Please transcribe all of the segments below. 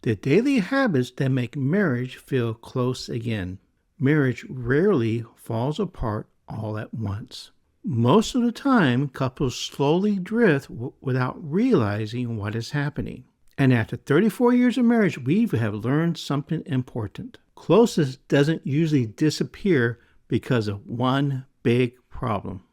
The daily habits that make marriage feel close again. Marriage rarely falls apart all at once. Most of the time, couples slowly drift without realizing what is happening. And after 34 years of marriage, we have learned something important. Closeness doesn't usually disappear because of one big problem.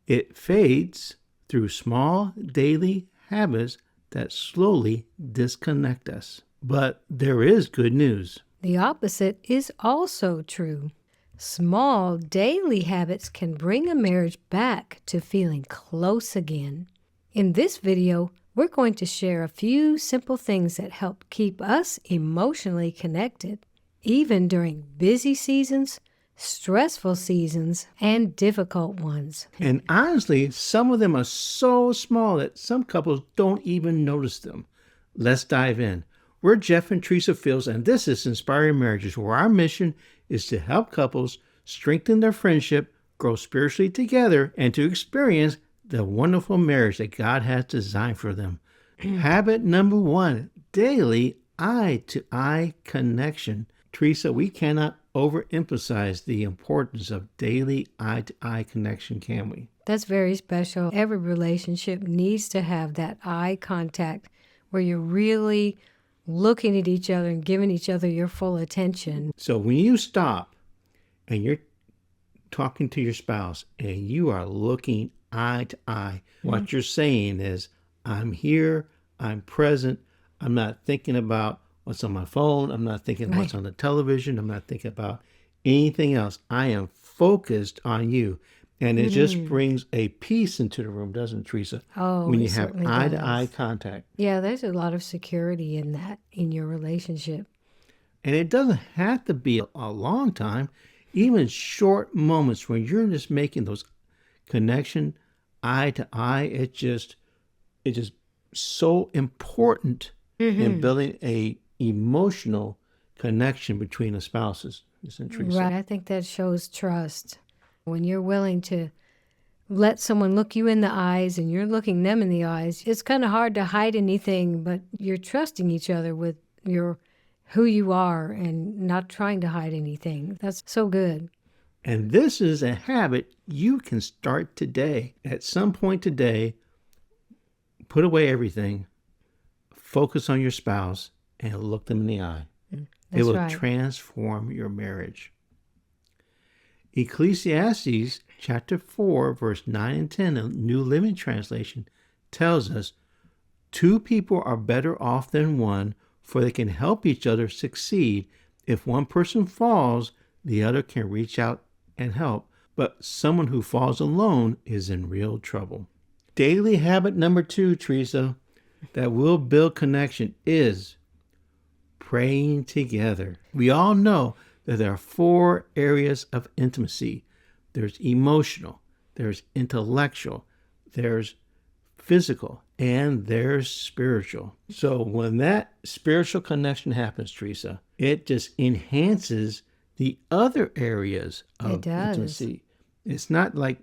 It fades through small daily habits that slowly disconnect us. But there is good news. The opposite is also true. Small daily habits can bring a marriage back to feeling close again. In this video, we're going to share a few simple things that help keep us emotionally connected, even during busy seasons, stressful seasons, and difficult ones. And honestly, some of them are so small that some couples don't even notice them. Let's dive in. We're Jeff and Teresa Fields, and this is Inspiring Marriages, where our mission is to help couples strengthen their friendship, grow spiritually together, and to experience the wonderful marriage that God has designed for them. Habit number 1, daily eye-to-eye connection. Teresa, we cannot overemphasize the importance of daily eye-to-eye connection, can we? That's very special. Every relationship needs to have that eye contact where you're really looking at each other and giving each other your full attention. So when you stop and you're talking to your spouse and you are looking eye to eye, what you're saying is, I'm here, I'm present, I'm not thinking about what's on my phone, I'm not thinking what's on the television, I'm not thinking about anything else. I am focused on you. And it just brings a peace into the room, doesn't it, Teresa? Oh, when you it have certainly eye-to-eye does. contact. Yeah, there's a lot of security in that, in your relationship. And it doesn't have to be a long time. Even short moments when you're just making those connection eye to eye, it's just so important in building a emotional connection between the spouses, isn't it, Teresa? Right, I think that shows trust. When you're willing to let someone look you in the eyes and you're looking them in the eyes, it's kind of hard to hide anything, but you're trusting each other with who you are and not trying to hide anything. That's so good. And this is a habit you can start today. At some point today, put away everything, focus on your spouse, and look them in the eye. It will transform your marriage. Ecclesiastes chapter 4, verse 9 and 10, a New Living Translation, tells us, 2 people are better off than one, for they can help each other succeed. If one person falls, the other can reach out and help. But someone who falls alone is in real trouble. Daily habit number 2, Teresa, that will build connection is praying together. We all know that there are 4 areas of intimacy. There's emotional, there's intellectual, there's physical, and there's spiritual. So when that spiritual connection happens, Teresa, it just enhances the other areas of intimacy. It's not like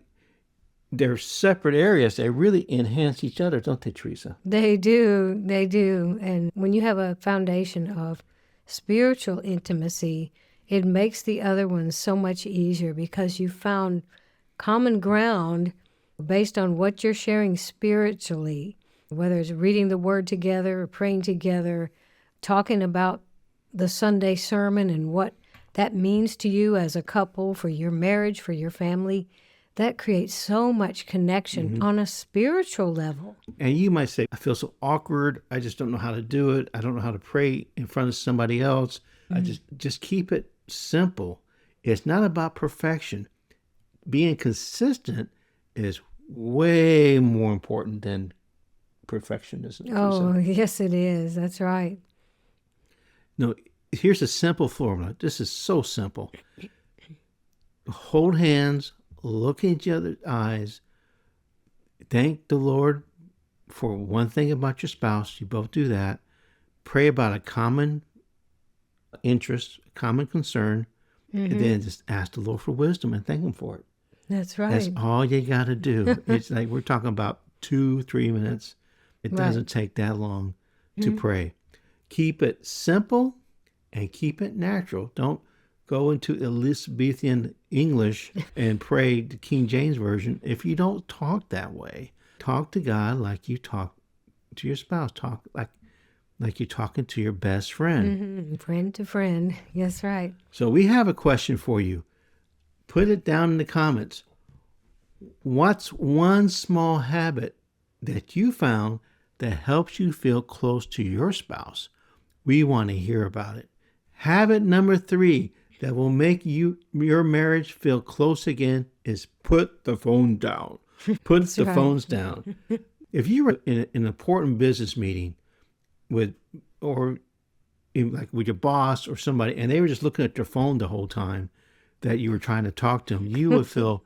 they're separate areas. They really enhance each other, don't they, Teresa? They do. They do. And when you have a foundation of spiritual intimacy, it makes the other ones so much easier because you found common ground based on what you're sharing spiritually, whether it's reading the Word together or praying together, talking about the Sunday sermon and what that means to you as a couple, for your marriage, for your family. That creates so much connection on a spiritual level. And you might say, I feel so awkward. I just don't know how to do it. I don't know how to pray in front of somebody else. I just keep it simple. It's not about perfection. Being consistent is way more important than perfectionism. Oh, yes, it is. That's right. No, here's a simple formula. This is so simple. Hold hands, look in each other's eyes, thank the Lord for one thing about your spouse. You both do that. Pray about a common interest, a common concern, and then just ask the Lord for wisdom and thank Him for it. That's right. That's all you got to do. It's like we're talking about 2-3 minutes. It doesn't take that long to pray. Keep it simple and keep it natural. Don't go into Elizabethan English and pray the King James Version if you don't talk that way. Talk to God like you talk to your spouse. Talk like you're talking to your best friend. Mm-hmm. Friend to friend. Yes, right. So we have a question for you. Put it down in the comments. What's one small habit that you found that helps you feel close to your spouse? We want to hear about it. Habit number 3 that will make your marriage feel close again is put the phone down. Put the phones down. If you were in an important business meeting with your boss or somebody, and they were just looking at their phone the whole time that you were trying to talk to them, you would feel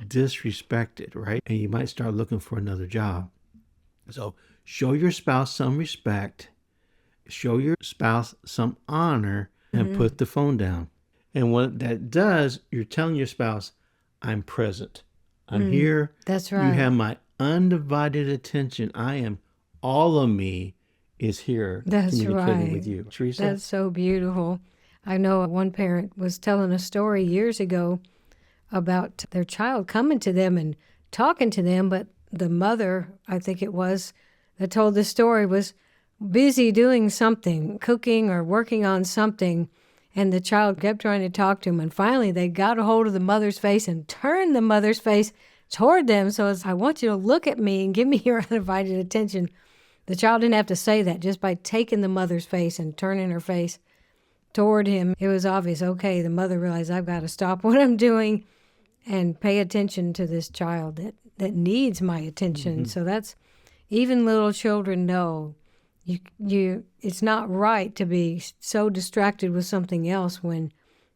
disrespected, right? And you might start looking for another job. So show your spouse some respect, show your spouse some honor, and put the phone down. And what that does, you're telling your spouse, I'm present. I'm here. That's right. You have my undivided attention. All of me is here communicating with you. Teresa? That's so beautiful. I know one parent was telling a story years ago about their child coming to them and talking to them, but the mother, I think it was, that told the story was busy doing something, cooking or working on something, and the child kept trying to talk to him, and finally they got a hold of the mother's face and turned the mother's face toward them. So it's, I want you to look at me and give me your undivided attention. The child didn't have to say that. Just by taking the mother's face and turning her face toward him, it was obvious, okay, the mother realized, I've got to stop what I'm doing and pay attention to this child that needs my attention. So that's, even little children know it's not right to be so distracted with something else when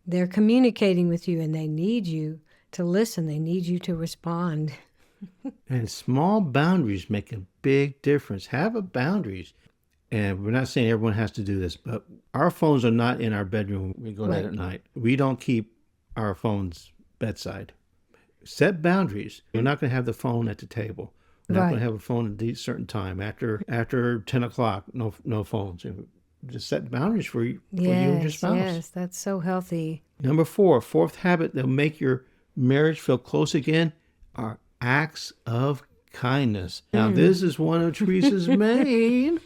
they're communicating with you and they need you to listen. They need you to respond. And small boundaries make a big difference. Have a boundaries. And we're not saying everyone has to do this, but our phones are not in our bedroom when we go to bed at night. We don't keep our phones bedside. Set boundaries. You're not going to have the phone at the table. You're not going to have a phone at a certain time. After 10 o'clock, no phones. Just set boundaries for you and your spouse. Yes, that's so healthy. Number 4, fourth habit that will make your marriage feel close again are acts of kindness. Now, this is one of Teresa's main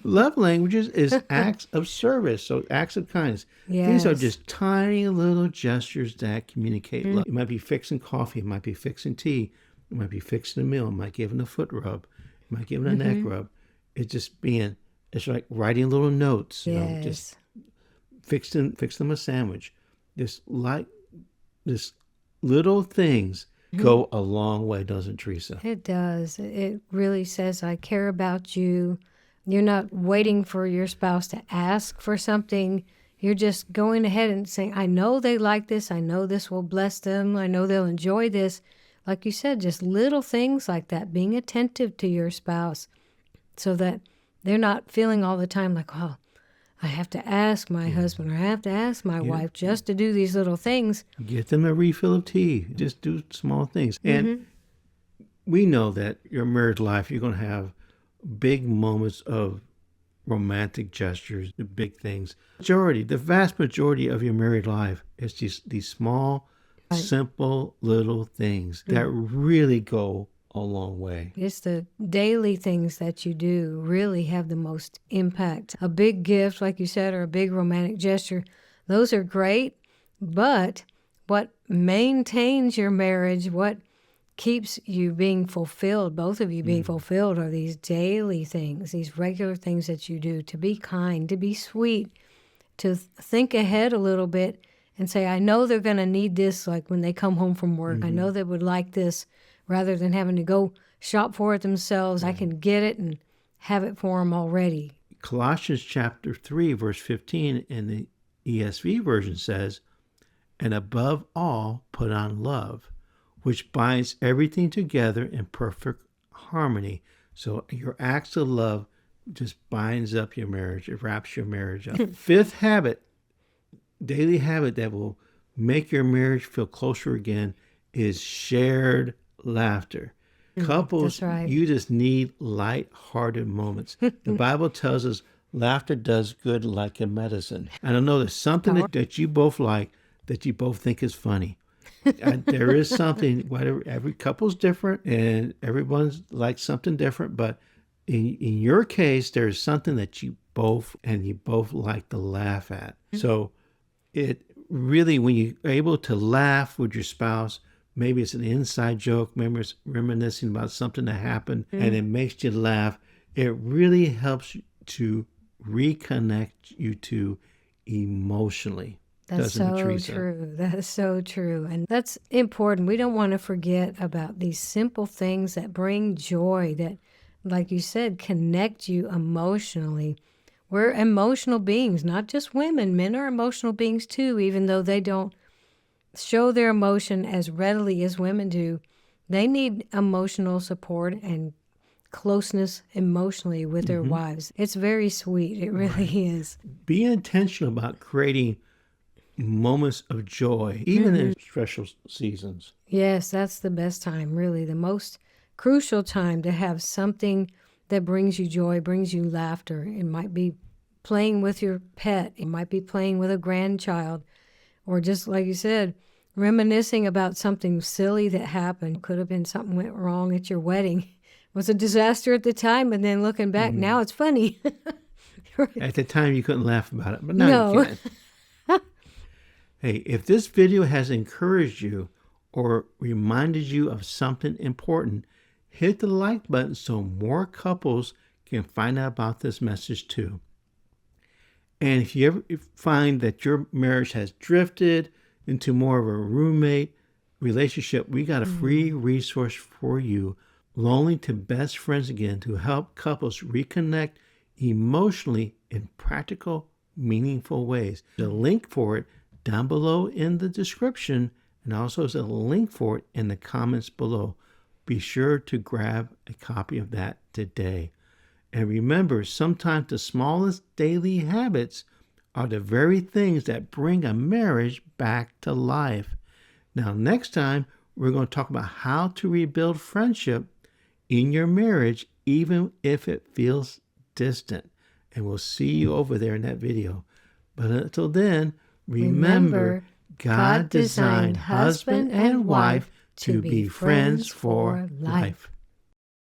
love languages is acts of service. So acts of kindness. These are just tiny little gestures that communicate love. It might be fixing coffee. It might be fixing tea. It might be fixing a meal. It might give them a foot rub. It might give them a neck rub. It's like writing little notes. Just fix them a sandwich. This little things go a long way, doesn't it, Teresa? It does. It really says, I care about you. You're not waiting for your spouse to ask for something. You're just going ahead and saying, I know they like this. I know this will bless them. I know they'll enjoy this. Like you said, just little things like that, being attentive to your spouse so that they're not feeling all the time like, oh, I have to ask my husband or I have to ask my wife just to do these little things. Get them a refill of tea. Just do small things. And we know that your married life, you're going to have big moments of romantic gestures, the big things. The vast majority of your married life is just these small, simple little things that really go a long way. It's the daily things that you do really have the most impact. A big gift, like you said, or a big romantic gesture, those are great, but what maintains your marriage, what keeps you being fulfilled, both of you being fulfilled, are these daily things, these regular things that you do, to be kind, to be sweet, to think ahead a little bit and say, I know they're going to need this, like when they come home from work. I know they would like this, rather than having to go shop for it themselves. I can get it and have it for them already. Colossians chapter 3, verse 15 in the ESV version says, and above all, put on love, which binds everything together in perfect harmony. So your acts of love just binds up your marriage. It wraps your marriage up. Fifth habit, daily habit that will make your marriage feel closer again is shared laughter. Couples, you just need light-hearted moments. The Bible tells us Laughter does good like a medicine. And I know there's something that you both like, that you both think is funny. There is something, whatever, every couple's different and everyone's like something different, but in your case, there's something that you both like to laugh at. So it really, when you're able to laugh with your spouse, maybe it's an inside joke, maybe it's reminiscing about something that happened and it makes you laugh, it really helps you to reconnect you two emotionally. That's Doesn't it, so Teresa? true. That's so true. And that's important. We don't want to forget about these simple things that bring joy, that, like you said, connect you emotionally. We're emotional beings, not just women. Men are emotional beings too, even though they don't show their emotion as readily as women do. They need emotional support and closeness emotionally with their wives. It's very sweet. It really is. Be intentional about creating moments of joy, even in stressful seasons. Yes, that's the best time, really. The most crucial time to have something that brings you joy, brings you laughter. It might be playing with your pet. It might be playing with a grandchild. Or just like you said, reminiscing about something silly that happened. Could have been something went wrong at your wedding. It was a disaster at the time, and then looking back, now it's funny. At the time, you couldn't laugh about it, but now you No. can. Hey, if this video has encouraged you or reminded you of something important, hit the like button so more couples can find out about this message too. And if you ever find that your marriage has drifted into more of a roommate relationship, we got a free resource for you, Lonely to Best Friends Again, to help couples reconnect emotionally in practical, meaningful ways. The link for it down below in the description, and also there's a link for it in the comments below. Be sure to grab a copy of that today. And remember, sometimes the smallest daily habits are the very things that bring a marriage back to life. Now, next time, we're going to talk about how to rebuild friendship in your marriage, even if it feels distant. And we'll see you over there in that video. But until then, remember, God designed husband and wife to be friends for life.